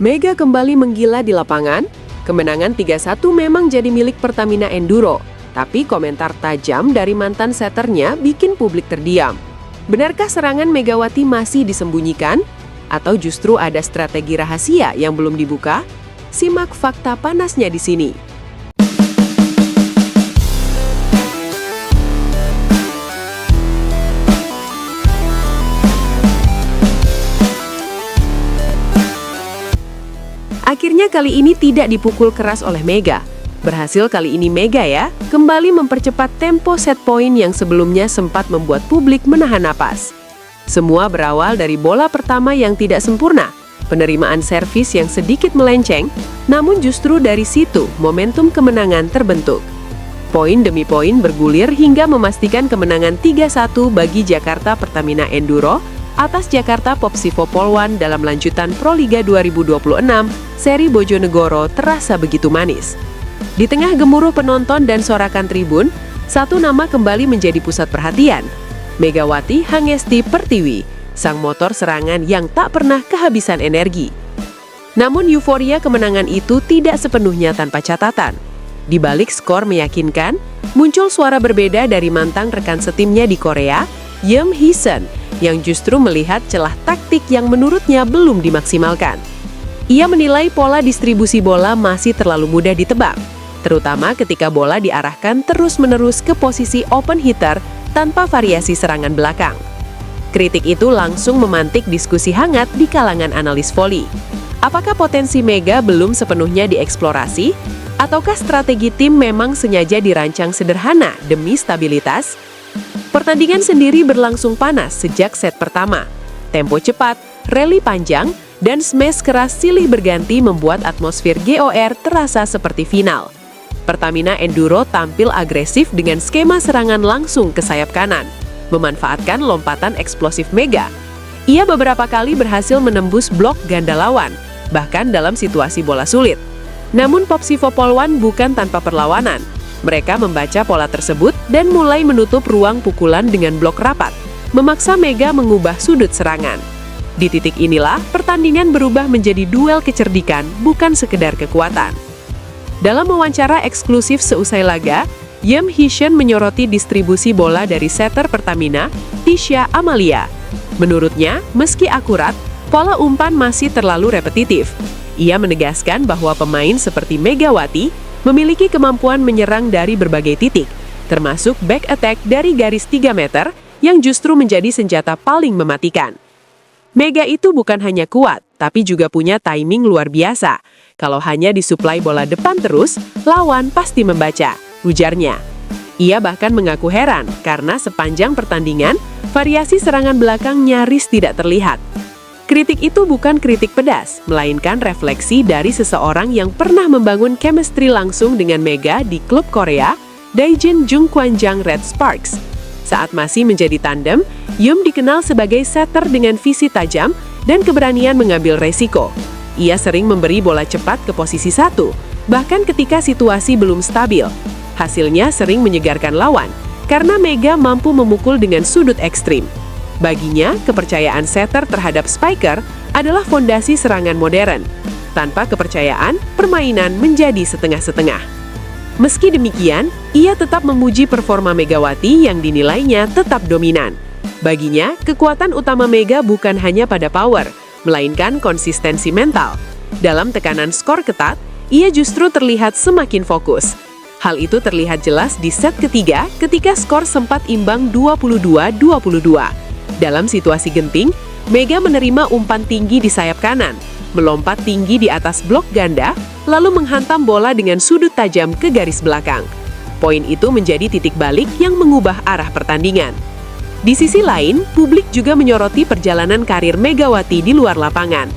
Mega kembali menggila di lapangan. Kemenangan 3-1 memang jadi milik Pertamina Enduro, tapi komentar tajam dari mantan setternya bikin publik terdiam. Benarkah serangan Megawati masih disembunyikan? Atau justru ada strategi rahasia yang belum dibuka? Simak fakta panasnya di sini. Akhirnya kali ini tidak dipukul keras oleh Mega. Berhasil kali ini Mega ya, kembali mempercepat tempo set point yang sebelumnya sempat membuat publik menahan napas. Semua berawal dari bola pertama yang tidak sempurna, penerimaan servis yang sedikit melenceng, namun justru dari situ momentum kemenangan terbentuk. Poin demi poin bergulir hingga memastikan kemenangan 3-1 bagi Jakarta Pertamina Enduro atas Jakarta Popsivo Polwan dalam lanjutan Proliga 2026, seri Bojonegoro terasa begitu manis. Di tengah gemuruh penonton dan sorakan tribun, satu nama kembali menjadi pusat perhatian. Megawati Hangesti Pertiwi, sang motor serangan yang tak pernah kehabisan energi. Namun euforia kemenangan itu tidak sepenuhnya tanpa catatan. Di balik skor meyakinkan, muncul suara berbeda dari mantan rekan setimnya di Korea, Yeom Hee-sun, yang justru melihat celah taktik yang menurutnya belum dimaksimalkan. Ia menilai pola distribusi bola masih terlalu mudah ditebak, terutama ketika bola diarahkan terus-menerus ke posisi open hitter tanpa variasi serangan belakang. Kritik itu langsung memantik diskusi hangat di kalangan analis voli. Apakah potensi Mega belum sepenuhnya dieksplorasi? Ataukah strategi tim memang sengaja dirancang sederhana demi stabilitas? Pertandingan sendiri berlangsung panas sejak set pertama. Tempo cepat, rally panjang, dan smash keras silih berganti membuat atmosfer GOR terasa seperti final. Pertamina Enduro tampil agresif dengan skema serangan langsung ke sayap kanan, memanfaatkan lompatan eksplosif Mega. Ia beberapa kali berhasil menembus blok ganda lawan, bahkan dalam situasi bola sulit. Namun Popsivo Polwan bukan tanpa perlawanan. Mereka membaca pola tersebut dan mulai menutup ruang pukulan dengan blok rapat, memaksa Mega mengubah sudut serangan. Di titik inilah, pertandingan berubah menjadi duel kecerdikan, bukan sekedar kekuatan. Dalam wawancara eksklusif seusai laga, Yeom Hee-sun menyoroti distribusi bola dari setter Pertamina, Tisha Amalia. Menurutnya, meski akurat, pola umpan masih terlalu repetitif. Ia menegaskan bahwa pemain seperti Megawati memiliki kemampuan menyerang dari berbagai titik, termasuk back attack dari garis 3 meter yang justru menjadi senjata paling mematikan. Mega itu bukan hanya kuat, tapi juga punya timing luar biasa. Kalau hanya disuplai bola depan terus, lawan pasti membaca, ujarnya. Ia bahkan mengaku heran karena sepanjang pertandingan, variasi serangan belakang nyaris tidak terlihat. Kritik itu bukan kritik pedas, melainkan refleksi dari seseorang yang pernah membangun chemistry langsung dengan Mega di klub Korea, Daijin Jungkwanjang Red Sparks. Saat masih menjadi tandem, Yeom dikenal sebagai setter dengan visi tajam dan keberanian mengambil resiko. Ia sering memberi bola cepat ke posisi 1, bahkan ketika situasi belum stabil. Hasilnya sering menyegarkan lawan, karena Mega mampu memukul dengan sudut ekstrim. Baginya, kepercayaan setter terhadap spiker adalah fondasi serangan modern. Tanpa kepercayaan, permainan menjadi setengah-setengah. Meski demikian, ia tetap memuji performa Megawati yang dinilainya tetap dominan. Baginya, kekuatan utama Mega bukan hanya pada power, melainkan konsistensi mental. Dalam tekanan skor ketat, ia justru terlihat semakin fokus. Hal itu terlihat jelas di set ketiga ketika skor sempat imbang 22-22. Dalam situasi genting, Mega menerima umpan tinggi di sayap kanan, melompat tinggi di atas blok ganda, lalu menghantam bola dengan sudut tajam ke garis belakang. Poin itu menjadi titik balik yang mengubah arah pertandingan. Di sisi lain, publik juga menyoroti perjalanan karir Megawati di luar lapangan.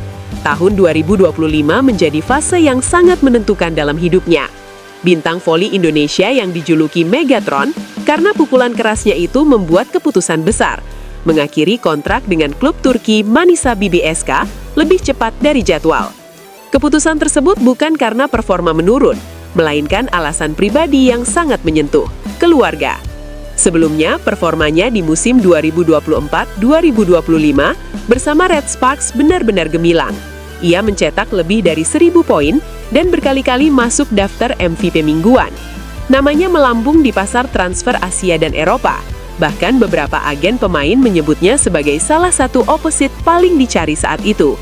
Tahun 2025 menjadi fase yang sangat menentukan dalam hidupnya. Bintang voli Indonesia yang dijuluki Megatron karena pukulan kerasnya itu membuat keputusan besar, mengakhiri kontrak dengan klub Turki Manisa BBSK lebih cepat dari jadwal. Keputusan tersebut bukan karena performa menurun, melainkan alasan pribadi yang sangat menyentuh, keluarga. Sebelumnya, performanya di musim 2024-2025 bersama Red Sparks benar-benar gemilang. Ia mencetak lebih dari 1.000 poin dan berkali-kali masuk daftar MVP mingguan. Namanya melambung di pasar transfer Asia dan Eropa. Bahkan beberapa agen pemain menyebutnya sebagai salah satu opposite paling dicari saat itu.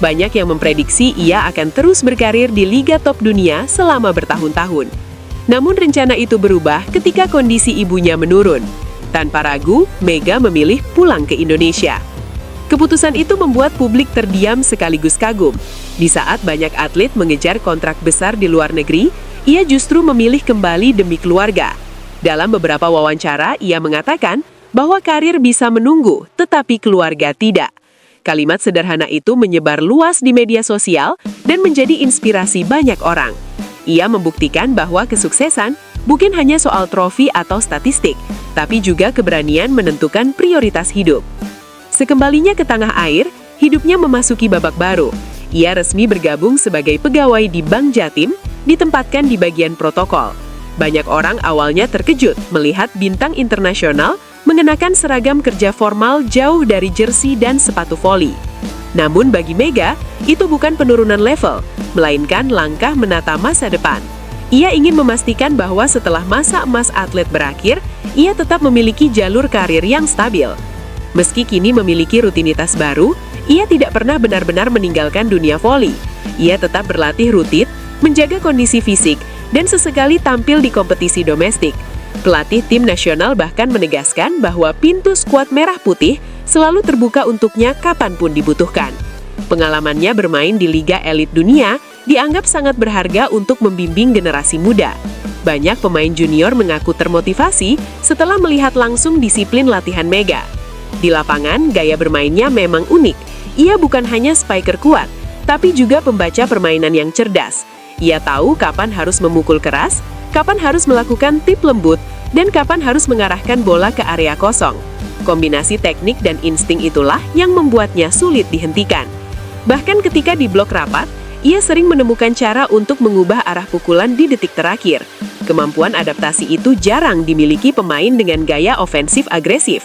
Banyak yang memprediksi ia akan terus berkarir di liga top dunia selama bertahun-tahun. Namun rencana itu berubah ketika kondisi ibunya menurun. Tanpa ragu, Mega memilih pulang ke Indonesia. Keputusan itu membuat publik terdiam sekaligus kagum. Di saat banyak atlet mengejar kontrak besar di luar negeri, ia justru memilih kembali demi keluarga. Dalam beberapa wawancara, ia mengatakan bahwa karir bisa menunggu, tetapi keluarga tidak. Kalimat sederhana itu menyebar luas di media sosial dan menjadi inspirasi banyak orang. Ia membuktikan bahwa kesuksesan bukan hanya soal trofi atau statistik, tapi juga keberanian menentukan prioritas hidup. Sekembalinya ke tanah air, hidupnya memasuki babak baru. Ia resmi bergabung sebagai pegawai di Bank Jatim, ditempatkan di bagian protokol. Banyak orang awalnya terkejut melihat bintang internasional mengenakan seragam kerja formal jauh dari jersey dan sepatu voli. Namun bagi Mega, itu bukan penurunan level, melainkan langkah menata masa depan. Ia ingin memastikan bahwa setelah masa emas atlet berakhir, ia tetap memiliki jalur karir yang stabil. Meski kini memiliki rutinitas baru, ia tidak pernah benar-benar meninggalkan dunia voli. Ia tetap berlatih rutin, menjaga kondisi fisik, dan sesekali tampil di kompetisi domestik. Pelatih tim nasional bahkan menegaskan bahwa pintu skuad merah putih selalu terbuka untuknya kapanpun dibutuhkan. Pengalamannya bermain di liga elit dunia dianggap sangat berharga untuk membimbing generasi muda. Banyak pemain junior mengaku termotivasi setelah melihat langsung disiplin latihan Mega. Di lapangan, gaya bermainnya memang unik. Ia bukan hanya spiker kuat, tapi juga pembaca permainan yang cerdas. Ia tahu kapan harus memukul keras, kapan harus melakukan tip lembut, dan kapan harus mengarahkan bola ke area kosong. Kombinasi teknik dan insting itulah yang membuatnya sulit dihentikan. Bahkan ketika di blok rapat, ia sering menemukan cara untuk mengubah arah pukulan di detik terakhir. Kemampuan adaptasi itu jarang dimiliki pemain dengan gaya ofensif agresif.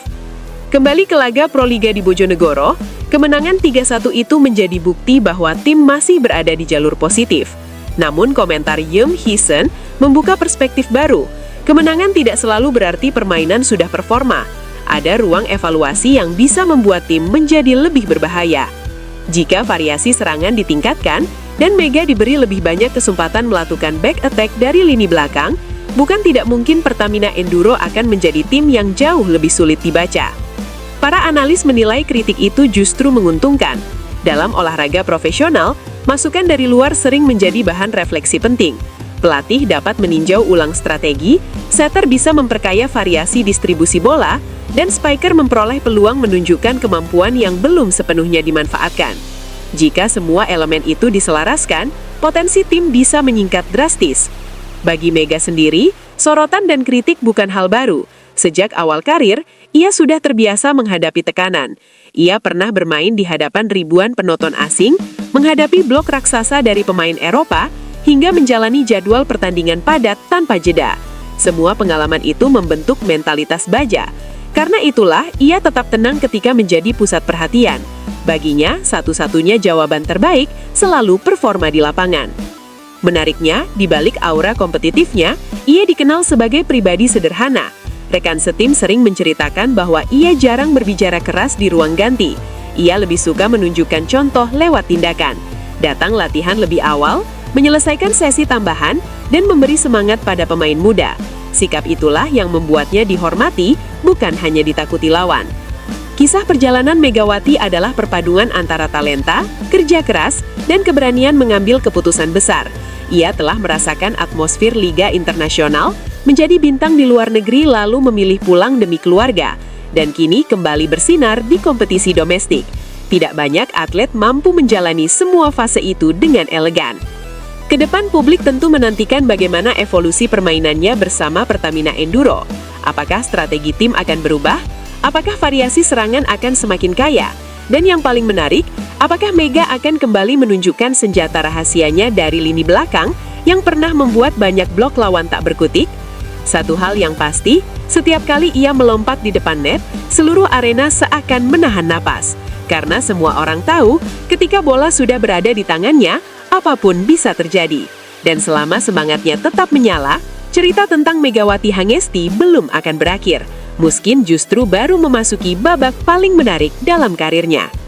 Kembali ke laga Proliga di Bojonegoro, kemenangan 3-1 itu menjadi bukti bahwa tim masih berada di jalur positif. Namun komentar Yeom Hee-seon membuka perspektif baru. Kemenangan tidak selalu berarti permainan sudah performa. Ada ruang evaluasi yang bisa membuat tim menjadi lebih berbahaya. Jika variasi serangan ditingkatkan dan Mega diberi lebih banyak kesempatan melakukan back attack dari lini belakang, bukan tidak mungkin Pertamina Enduro akan menjadi tim yang jauh lebih sulit dibaca. Para analis menilai kritik itu justru menguntungkan. Dalam olahraga profesional, masukan dari luar sering menjadi bahan refleksi penting. Pelatih dapat meninjau ulang strategi, setter bisa memperkaya variasi distribusi bola, dan spiker memperoleh peluang menunjukkan kemampuan yang belum sepenuhnya dimanfaatkan. Jika semua elemen itu diselaraskan, potensi tim bisa meningkat drastis. Bagi Mega sendiri, sorotan dan kritik bukan hal baru. Sejak awal karir, ia sudah terbiasa menghadapi tekanan. Ia pernah bermain di hadapan ribuan penonton asing, menghadapi blok raksasa dari pemain Eropa, hingga menjalani jadwal pertandingan padat tanpa jeda. Semua pengalaman itu membentuk mentalitas baja. Karena itulah, ia tetap tenang ketika menjadi pusat perhatian. Baginya, satu-satunya jawaban terbaik selalu performa di lapangan. Menariknya, di balik aura kompetitifnya, ia dikenal sebagai pribadi sederhana. Rekan setim sering menceritakan bahwa ia jarang berbicara keras di ruang ganti. Ia lebih suka menunjukkan contoh lewat tindakan. Datang latihan lebih awal, menyelesaikan sesi tambahan, dan memberi semangat pada pemain muda. Sikap itulah yang membuatnya dihormati, bukan hanya ditakuti lawan. Kisah perjalanan Megawati adalah perpaduan antara talenta, kerja keras, dan keberanian mengambil keputusan besar. Ia telah merasakan atmosfer Liga Internasional, menjadi bintang di luar negeri lalu memilih pulang demi keluarga, dan kini kembali bersinar di kompetisi domestik. Tidak banyak atlet mampu menjalani semua fase itu dengan elegan. Kedepan publik tentu menantikan bagaimana evolusi permainannya bersama Pertamina Enduro. Apakah strategi tim akan berubah? Apakah variasi serangan akan semakin kaya? Dan yang paling menarik, apakah Mega akan kembali menunjukkan senjata rahasianya dari lini belakang yang pernah membuat banyak blok lawan tak berkutik? Satu hal yang pasti, setiap kali ia melompat di depan net, seluruh arena seakan menahan napas. Karena semua orang tahu, ketika bola sudah berada di tangannya, apapun bisa terjadi. Dan selama semangatnya tetap menyala, cerita tentang Megawati Hangesti belum akan berakhir. Muskin justru baru memasuki babak paling menarik dalam karirnya.